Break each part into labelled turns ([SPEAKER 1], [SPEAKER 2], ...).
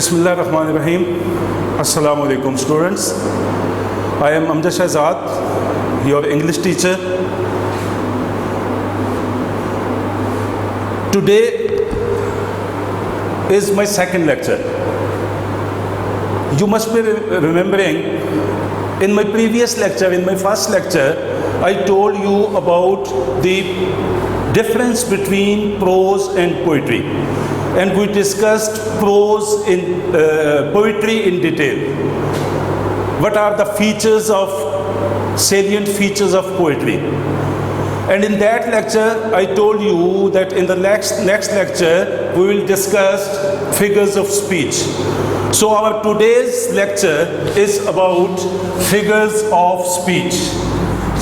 [SPEAKER 1] Bismillahirrahmanirrahim. Assalamu alaikum students. I am Amjad Shahzad, your English teacher. Today is my second lecture. You must be remembering in my previous lecture, in my first lecture, I told you about the difference between prose and poetry. And we discussed prose in poetry in detail. What are the salient features of poetry? And in that lecture, I told you that in the next lecture, we will discuss figures of speech. So our today's lecture is about figures of speech.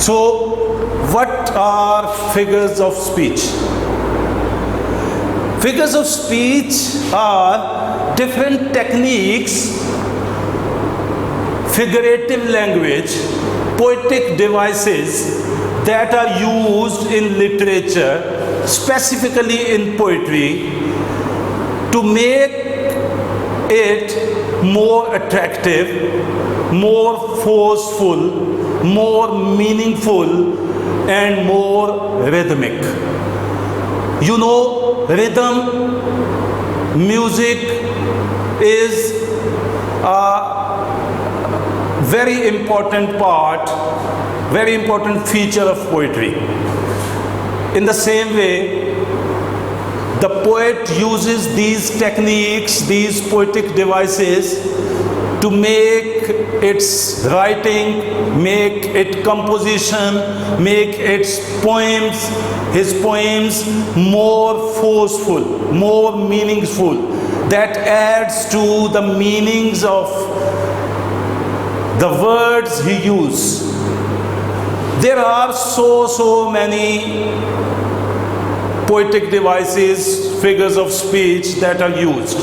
[SPEAKER 1] So what are figures of speech? Figures of speech are different techniques, figurative language, poetic devices that are used in literature, specifically in poetry, to make it more attractive, more forceful, more meaningful, and more rhythmic. You know, rhythm, music is a very important part, very important feature of poetry. In the same way, the poet uses these techniques, these poetic devices to make its writing, make its composition, make its poems, his poems more forceful, more meaningful. That adds to the meanings of the words he uses. There are so many poetic devices, figures of speech that are used.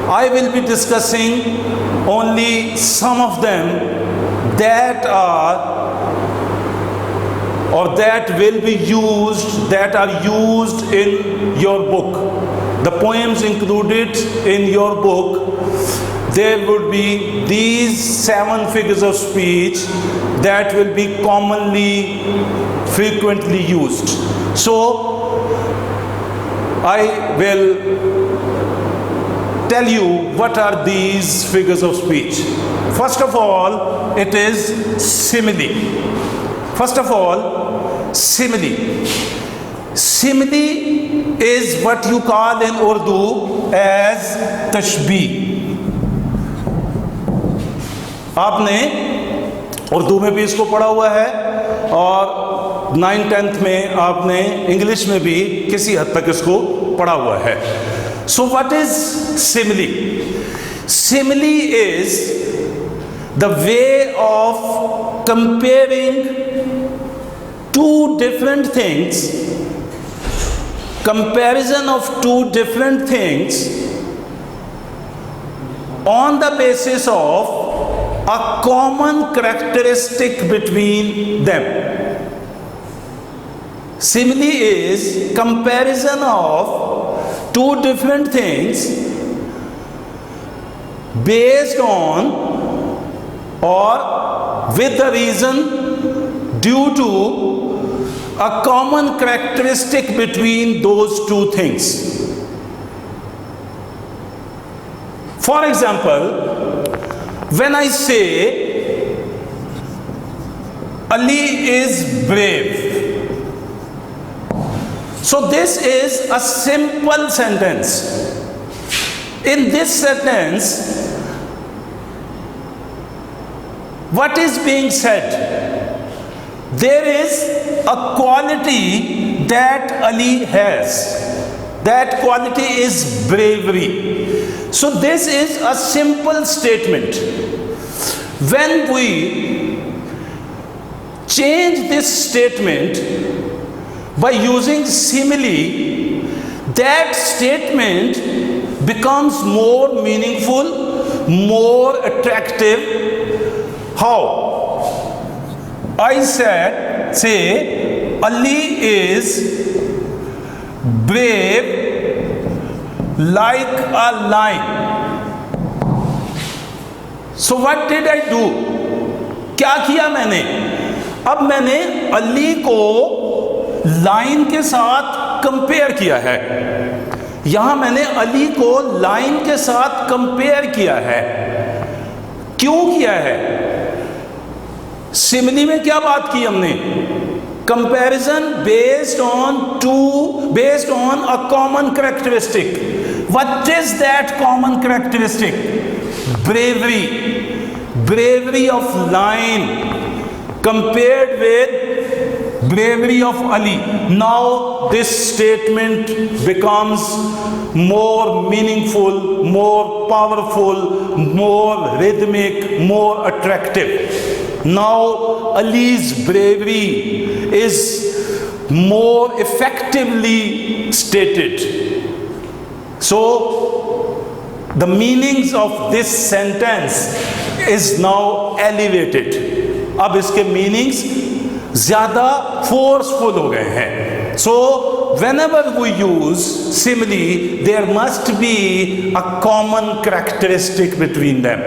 [SPEAKER 1] I will be discussing only some of them that will be used, that are used in your book. The poems included in your book, there would be these 7 figures of speech that will be commonly, frequently used. So, I will tell you what are these figures of speech. First of all, it is simile. First of all, simile. Simile is what you call in Urdu as tashbih. आपने उर्दू में भी इसको पढ़ा हुआ है और 9th-10th में आपने इंग्लिश में भी किसी हद तक इसको पढ़ा हुआ है. So what is simile? Simile is the way of comparing two different things, comparison of two different things on the basis of a common characteristic between them. Simile is comparison of two different things based on or with the reason due to a common characteristic between those two things. For example, when I say Ali is brave, so this is a simple sentence. In this sentence, what is being said? There is a quality that Ali has. That quality is bravery. So this is a simple statement. When we change this statement by using simile, that statement becomes more meaningful, more attractive. How? I say Ali is brave like a lion. So what did I do, क्या किया मैंने? अब मैंने अली को line के साथ compare किया है। यहां मैंने अली को लाइन के साथ कंपेयर किया है। क्यों किया है? सिमिली में क्या बात की हमने? Comparison based on a common characteristic. What is that common characteristic? bravery of lion compared with bravery of Ali. Now this statement becomes more meaningful, more powerful, more rhythmic, more attractive. Now Ali's bravery is more effectively stated. So the meanings of this sentence is now elevated. अब इसके meanings ज़्यादा forceful हो गए हैं. So whenever we use simile, there must be a common characteristic between them,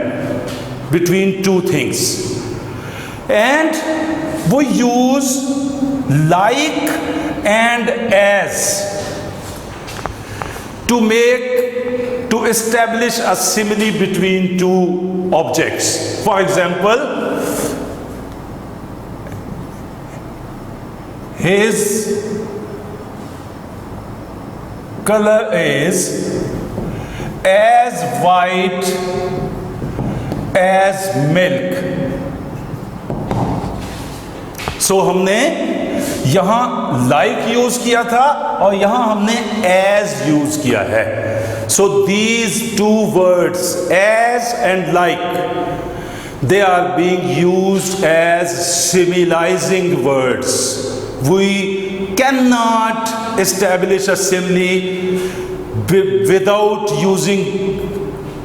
[SPEAKER 1] between two things. And we use like and as to establish a simile between two objects. For example, his color is as white as milk. So हमने यहां like use किया था और यहां हमने as use किया है. So these two words, as and like, they are being used as similizing words. We cannot establish a simile without using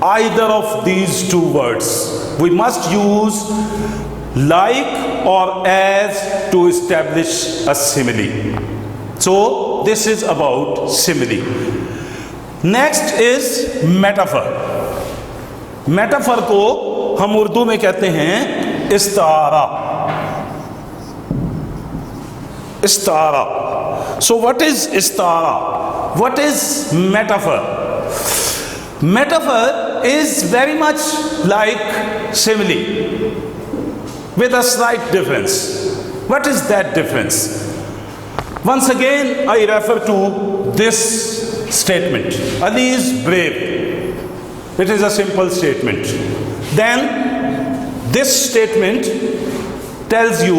[SPEAKER 1] either of these two words. We must use like or as to establish a simile. So this is about simile. Next is metaphor. Metaphor को हम उर्दू में कहते हैं इस्तारा. Istara. So what is istara? What is metaphor? Metaphor is very much like simile with a slight difference. What is that difference? Once again I refer to this statement. Ali is brave. It is a simple statement. Then this statement tells you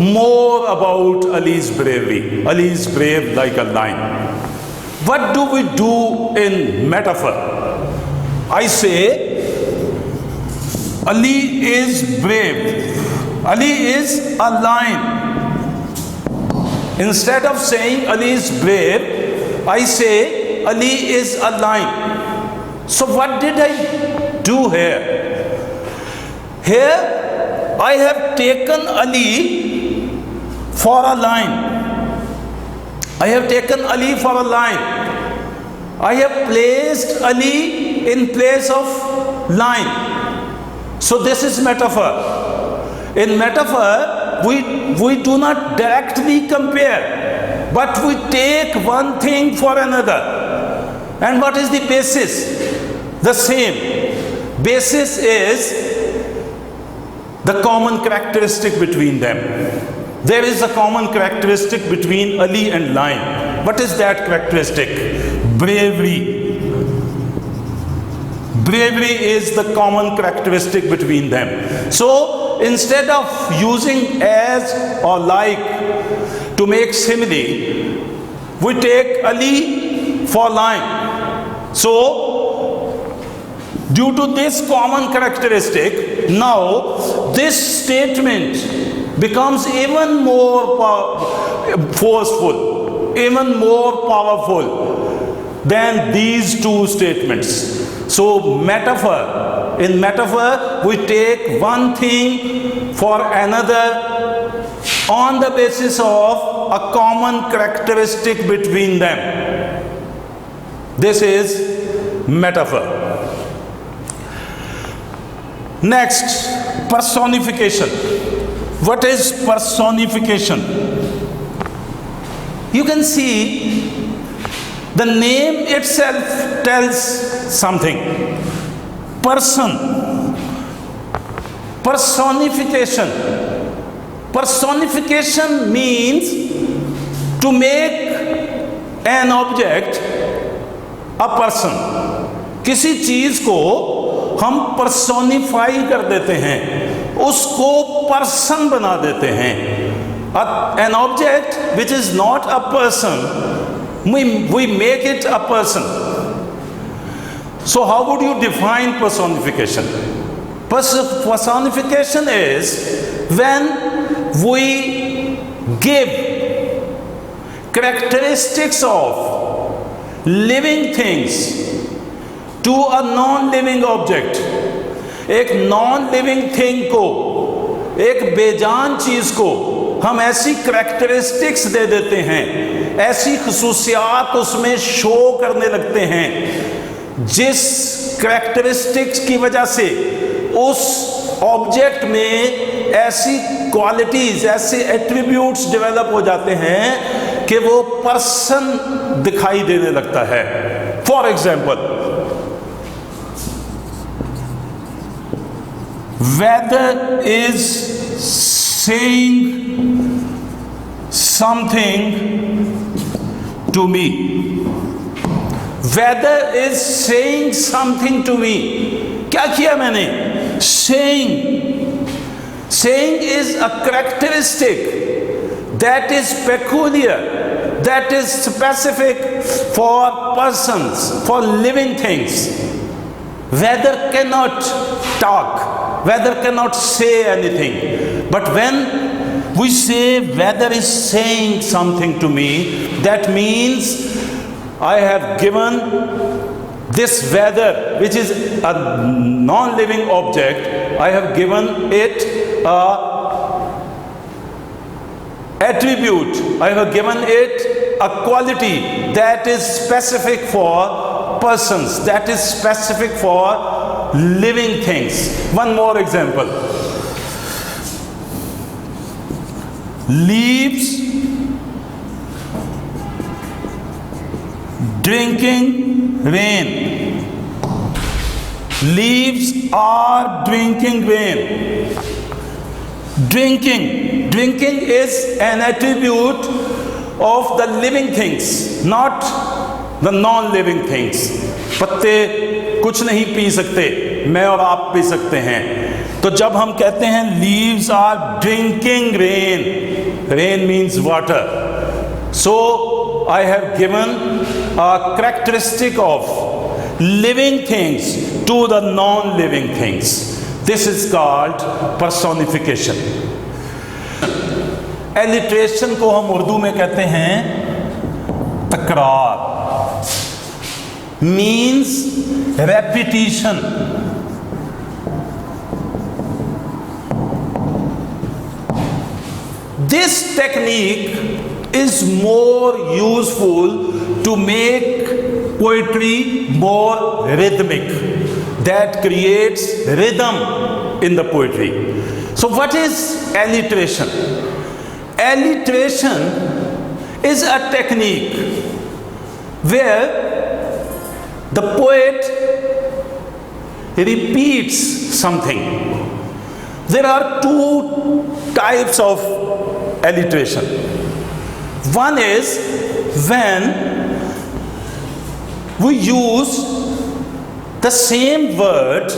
[SPEAKER 1] more about Ali's bravery. Ali is brave like a lion. What do we do in metaphor? I say Ali is brave. Ali is a lion. Instead of saying Ali is brave, I say Ali is a lion. So what did I do here? Here I have taken Ali for a lion. I have taken Ali for a lion. I have placed Ali in place of lion. So this is metaphor. In metaphor, we do not directly compare, but we take one thing for another. And what is the basis? The same. Basis is the common characteristic between them. There is a common characteristic between Ali and lion. What is that characteristic? Bravery. Bravery is the common characteristic between them. So instead of using as or like to make simile, we take Ali for lion. So due to this common characteristic, now this statement becomes even more forceful, even more powerful than these two statements. So metaphor, in metaphor we take one thing for another on the basis of a common characteristic between them. This is metaphor. Next, personification. What is personification? You can see the name itself tells something. Person. Personification. Personification means to make an object a person. किसी चीज को हम personify कर देते हैं, उसको person बना देते हैं. An object which is not a person, we make it a person. So how would you define personification? Personification is when we give characteristics of living things to a non-living object. एक non-living thing को, एक बेजान चीज को हम ऐसी characteristics दे देते हैं, ऐसी खसूसियात उसमें शो करने लगते हैं, जिस करैक्टरिस्टिक्स की वजह से उस ऑब्जेक्ट में ऐसी क्वालिटीज, ऐसे एट्रीब्यूट्स डेवलप हो जाते हैं कि वो पर्सन दिखाई देने लगता है. For example, weather is saying something to me. Weather is saying something to me. क्या किया मैंने? Saying. Saying is a characteristic that is peculiar, that is specific for persons, for living things. Weather cannot talk. Weather cannot say anything. But when we say weather is saying something to me, that means I have given this weather, which is a non-living object, I have given it a attribute, I have given it a quality that is specific for persons, that is specific for living things. One more example. Leaves drinking rain. Leaves are drinking rain. Drinking is an attribute of the living things, not the non-living things. पत्ते कुछ नहीं P सकते, मैं और आप P सकते हैं. तो जब हम कहते हैं leaves are drinking rain, rain means water. So I have given a characteristic of living things to the non-living things. This is called personification. Alliteration को हम उर्दू में कहते हैं तकरार. Means repetition. This technique is more useful to make poetry more rhythmic, that creates rhythm in the poetry. So what is alliteration? Alliteration is a technique where the poet repeats something. There are two types of alliteration. One is when we use the same word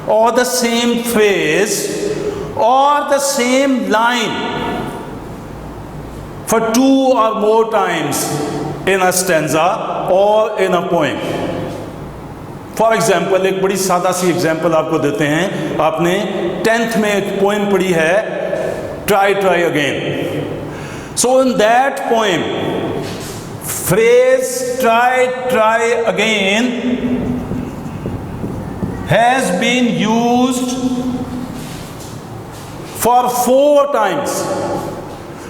[SPEAKER 1] or the same phrase or the same line for two or more times in a stanza or in a poem. For example, एक बड़ी सादा सी example आपको देते हैं. आपने 10th में एक poem पढ़ी है, try try again. So in that poem, phrase try try again has been used for 4 times.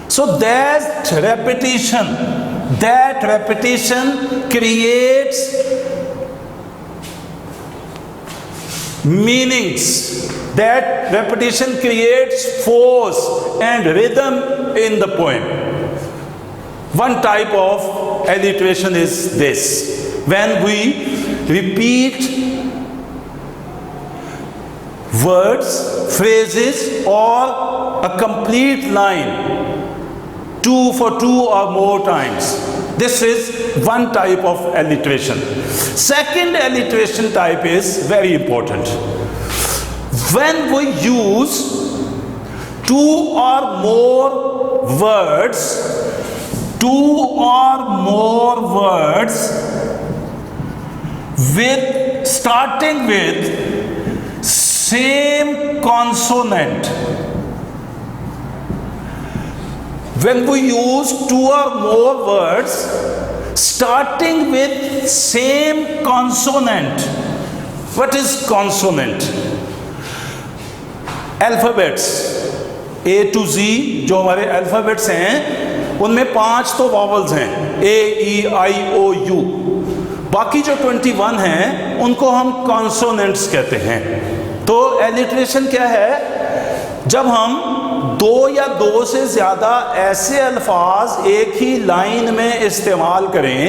[SPEAKER 1] So that repetition creates meanings. That repetition creates force and rhythm in the poem. One type of alliteration is this: when we repeat words, phrases, or a complete line for two or more times. This is one type of alliteration. Second alliteration type is very important. When we use two or more words with starting with same consonant. When we use two or more words starting with same consonant. What is consonant? Alphabets A to Z जो हमारे alphabets हैं उनमें 5 तो vowels हैं, A, E, I, O, U. बाकी जो 21 हैं उनको हम कॉन्सोनेंट्स कहते हैं. तो एलिट्रेशन क्या है? जब हम दो या दो से ज़्यादा ऐसे अल्फाज एक ही लाइन में इस्तेमाल करें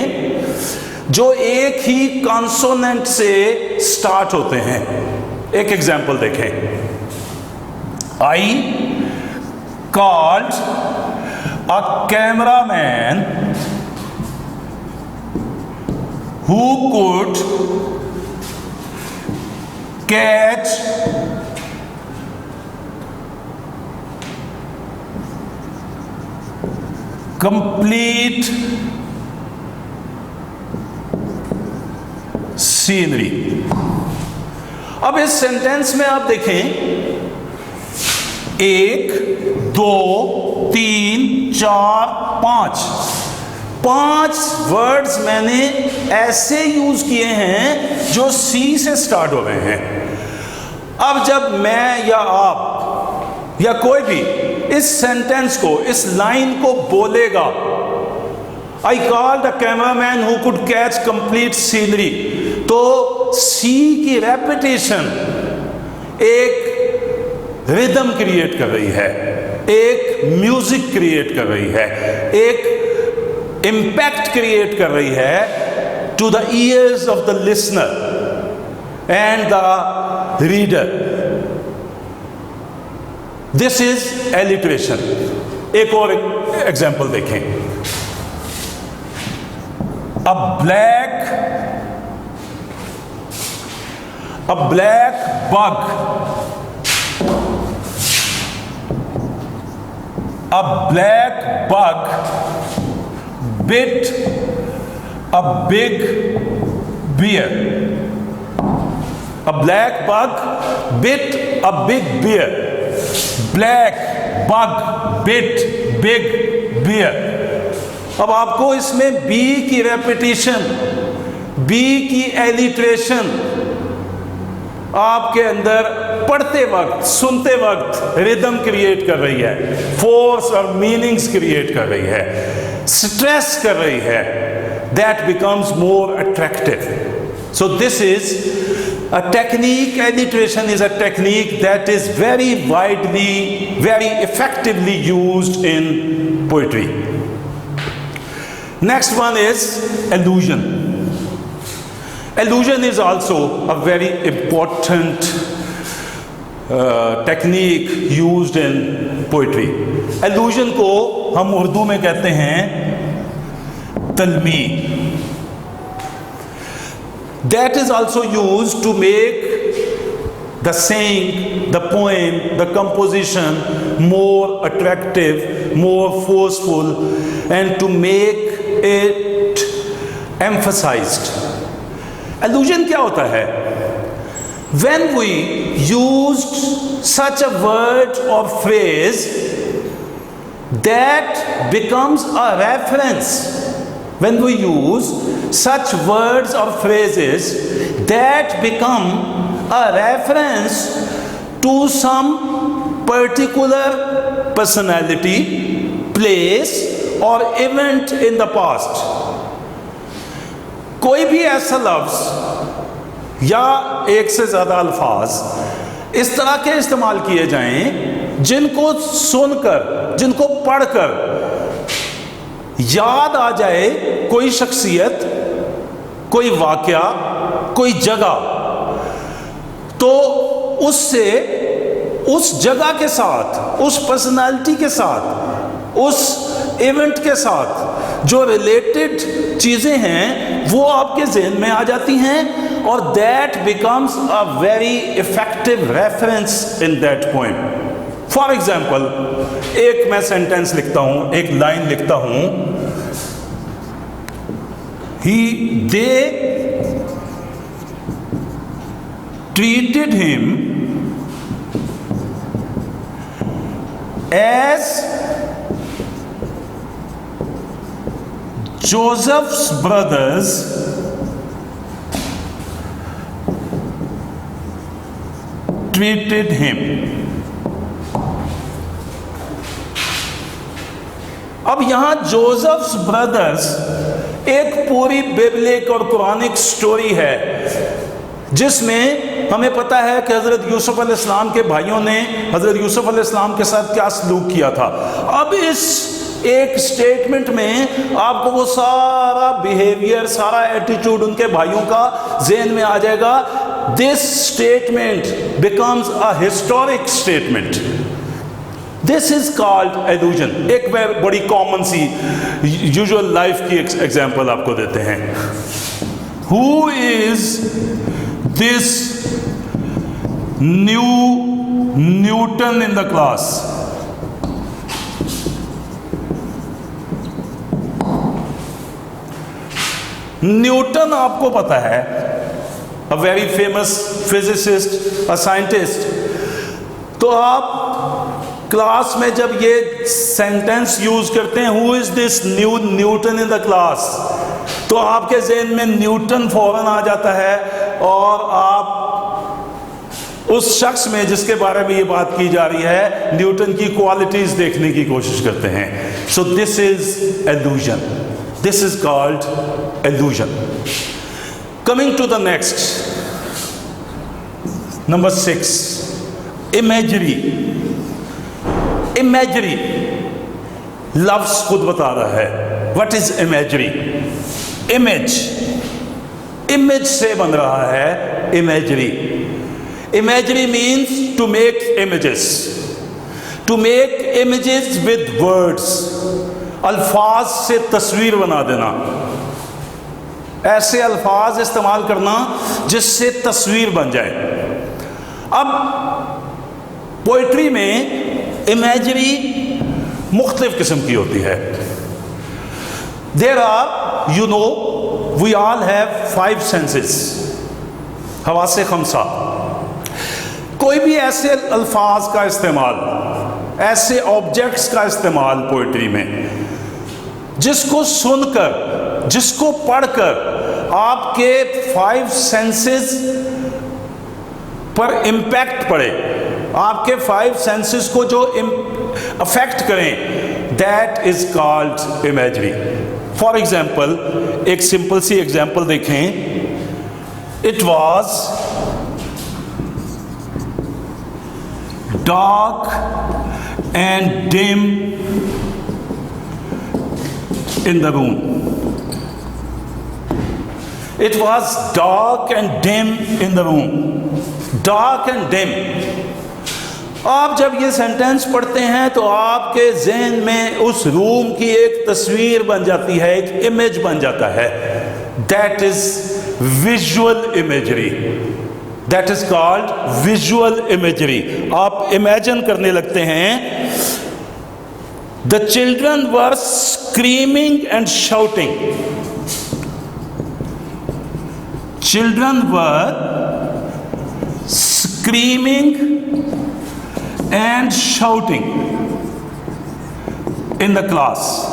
[SPEAKER 1] जो एक ही कॉन्सोनेंट से स्टार्ट होते हैं. एक एग्जाम्पल देखें. I called a cameraman who could catch complete scenery. अब इस सेंटेंस में आप देखें 1, 2, 3, 4, 5 वर्ड्स मैंने ऐसे यूज किए हैं जो सी से स्टार्ट हो रहे हैं. अब जब मैं या आप या कोई भी इस सेंटेंस को, इस लाइन को बोलेगा, I called a cameraman who could catch complete scenery, तो सी की रेपिटेशन एक रिदम क्रिएट कर रही है, एक म्यूजिक क्रिएट कर रही है, एक इम्पैक्ट क्रिएट कर रही है to the ears of the listener and the reader. This is alliteration. एक और एग्जाम्पल देखें. A black bug, a black bug bit a big bear. A black bug bit a big bear. Black bug bit big bear. अब आपको इसमें B की repetition, B की alliteration आपके अंदर पढ़ते वक्त, सुनते वक्त रिदम क्रिएट कर रही है, फोर्स और मीनिंग्स क्रिएट कर रही है, स्ट्रेस कर रही है. That becomes more attractive. So this is a technique. Alliteration is a technique that is very widely, very effectively used in poetry. Next one is allusion. Allusion is also a very important technique used in poetry. Allusion को हम उर्दू में कहते हैं तलमी. That is also used to make the saying, the poem, the composition more attractive, more forceful, and to make it emphasized. Allusion क्या होता है? When we used such a word or phrase that becomes a reference, when we use such words or phrases that become a reference to some particular personality, place or event in the past. कोई भी ऐसा लफ्ज या एक से ज़्यादा अल्फाज इस तरह के इस्तेमाल किए जाएं जिनको सुनकर, जिनको पढ़कर याद आ जाए कोई शख्सियत, कोई वाकया, कोई जगह, तो उससे उस जगह के साथ, उस पर्सनालिटी के साथ, उस इवेंट के साथ जो रिलेटेड चीज़ें हैं वो आपके ज़हन में आ जाती हैं और that becomes a very effective reference in that poem. For example, एक मैं सेंटेंस लिखता हूं, एक लाइन लिखता हूं, they treated him as Joseph's brothers treated him। अब यहां जोसेफ्स ब्रदर्स एक पूरी बिब्लिक और कुरानिक स्टोरी है जिसमें हमें पता है कि हज़रत यूसुफ अलैहिस्सलाम के भाइयों ने हज़रत यूसुफ अलैहिस्सलाम के साथ क्या सलूक किया था। अब इस एक स्टेटमेंट में आपको वो सारा बिहेवियर, सारा एटीट्यूड उनके भाइयों का ज़हन में आ जाएगा। This statement becomes a historic statement. This is called allusion. एक बड़ी कॉमन सी यूजुअल लाइफ की एग्जाम्पल आपको देते हैं। Who is this Newton in the class? Newton आपको पता है, a very famous physicist, a scientist। तो आप क्लास में जब ये सेंटेंस यूज करते हैं, who is this Newton in the class, तो आपके ज़हन में न्यूटन फौरन आ जाता है और आप उस शख्स में जिसके बारे में ये बात की जा रही है न्यूटन की क्वालिटीज देखने की कोशिश करते हैं। So this is allusion, this is called allusion. Coming to the next, number 6, imagery. Imagery लफ्ज खुद बता रहा है। What is imagery? Image, image से बन रहा है imagery. Imagery means to make images, to make images with words. अल्फाज से तस्वीर बना देना, ऐसे अल्फाज इस्तेमाल करना जिससे तस्वीर बन जाए। अब पोइट्री में इमेजरी मुख्तलिफ किस्म की होती है। There are, you know, we all have 5 senses, हवासे खमसा। कोई भी ऐसे अल्फाज का इस्तेमाल, ऐसे ऑब्जेक्ट्स का इस्तेमाल पोइट्री में जिसको सुनकर, जिसको पढ़कर आपके 5 सेंसेस पर इम्पैक्ट पड़े, आपके 5 सेंसेस को जो अफेक्ट करें, that is called imagery. For example, एक सिंपल सी एग्जाम्पल देखें। It was dark and dim in the room. It was dark and dim in the room. Dark and dim, आप जब ये सेंटेंस पढ़ते हैं तो आपके ज़हन में उस रूम की एक तस्वीर बन जाती है, एक इमेज बन जाता है। That is visual imagery, that is called visual imagery. आप इमेजिन करने लगते हैं। The children were screaming and shouting. Children were screaming and shouting in the class.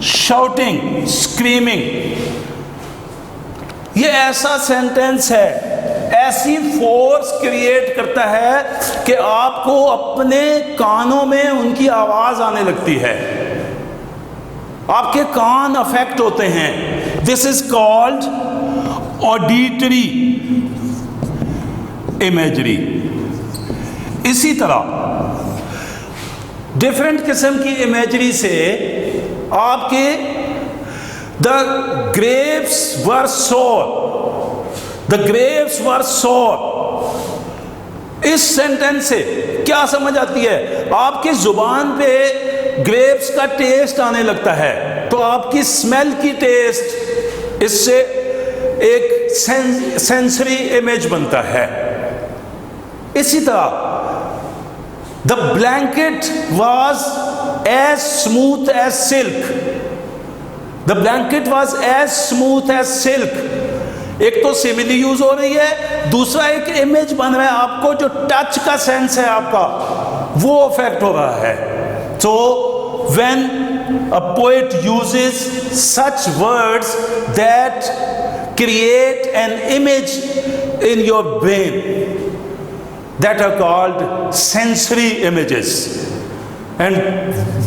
[SPEAKER 1] Shouting, screaming, ये ऐसा सेंटेंस है, ऐसी फोर्स क्रिएट करता है कि आपको अपने कानों में उनकी आवाज आने लगती है, आपके कान अफेक्ट होते हैं। This is called auditory imagery. इसी तरह डिफरेंट किस्म की इमेजरी से आपके द ग्रेव्स वर सोर, द ग्रेव्स वर सोर, इस सेंटेंस से क्या समझ आती है? आपकी जुबान पे ग्रेप्स का टेस्ट आने लगता है, तो आपकी स्मेल की टेस्ट, इससे एक सेंसरी इमेज बनता है। इसी तरह the blanket was as smooth as silk, the blanket was as smooth as silk. एक तो सिमिली यूज हो रही है, दूसरा एक इमेज बन रहा है, आपको जो टच का सेंस है आपका वो इफेक्ट हो रहा है। So when a poet uses such words that create an image in your brain, that are called sensory images, and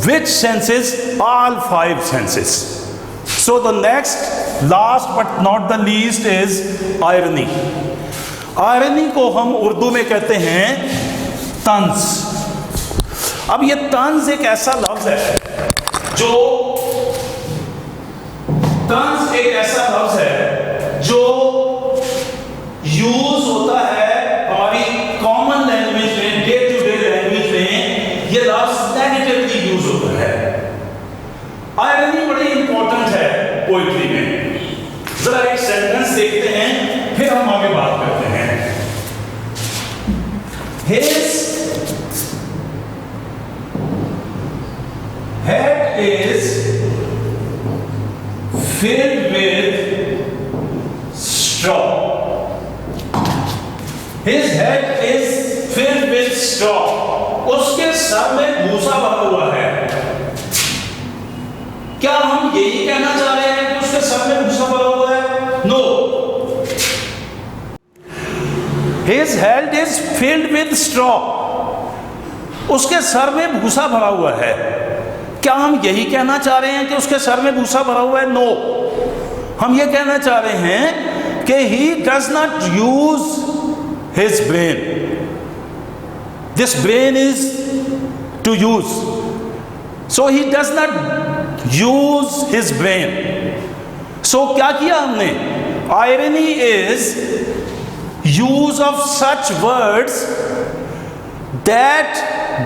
[SPEAKER 1] which senses? All five senses. So the next, last but not the least is irony. Irony को हम उर्दू में कहते हैं तंज। अब ये तंज एक ऐसा लफ्ज है जो, तंज एक ऐसा लफ्ज है जो यूज होता है हमारी कॉमन लैंग्वेज में, डे टू डे लैंग्वेज में ये लफ्ज नेगेटिवली यूज होता है। आयरनी बड़ी इंपॉर्टेंट है पोइट्री में। जरा एक सेंटेंस देखते हैं, फिर हम आगे बात करते हैं। His head is filled with straw. His head is filled with straw. उसके सर में भूसा भरा हुआ है। क्या हम यही कहना चाह रहे हैं कि उसके सर में भूसा भरा हुआ है? No. His head is filled with straw. उसके सर में भूसा भरा हुआ है। क्या हम यही कहना चाह रहे हैं कि उसके सर में भूसा भरा हुआ है? नो। हम ये कहना चाह रहे हैं कि he does not use his brain. This brain is to use. So he does not use his brain. So क्या किया हमने? Irony is use of such words that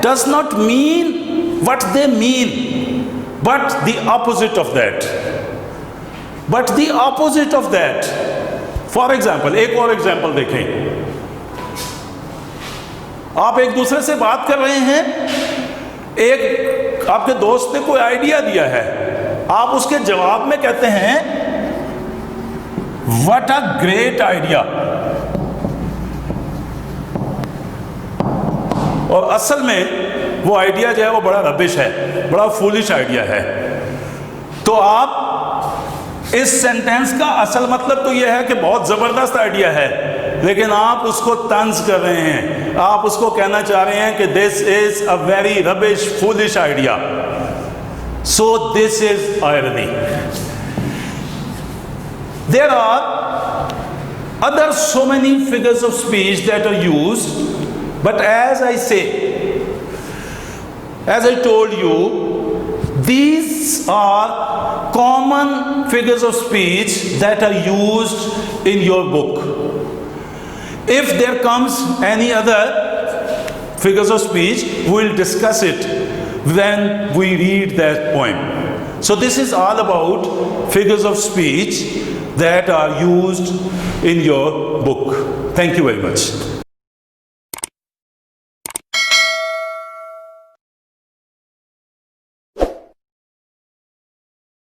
[SPEAKER 1] does not mean what they mean, but the opposite of that. But the opposite of that. For example, एक और example देखें। आप एक दूसरे से बात कर रहे हैं, एक आपके दोस्त ने कोई आइडिया दिया है, आप उसके जवाब में कहते हैं व्हाट अ ग्रेट आइडिया, और असल में वो आइडिया जो है वो बड़ा रबिश है, बड़ा फूलिश आइडिया है। तो आप इस सेंटेंस का असल मतलब तो यह है कि बहुत जबरदस्त आइडिया है, लेकिन आप उसको तंज कर रहे हैं, आप उसको कहना चाह रहे हैं कि this is a very rubbish foolish idea. So this is irony. There are other so many figures of speech that are used, but as I say, as I told you, these are common figures of speech that are used in your book. If there comes any other figures of speech, we will discuss it when we read that poem. So this is all about figures of speech that are used in your book. Thank you very much.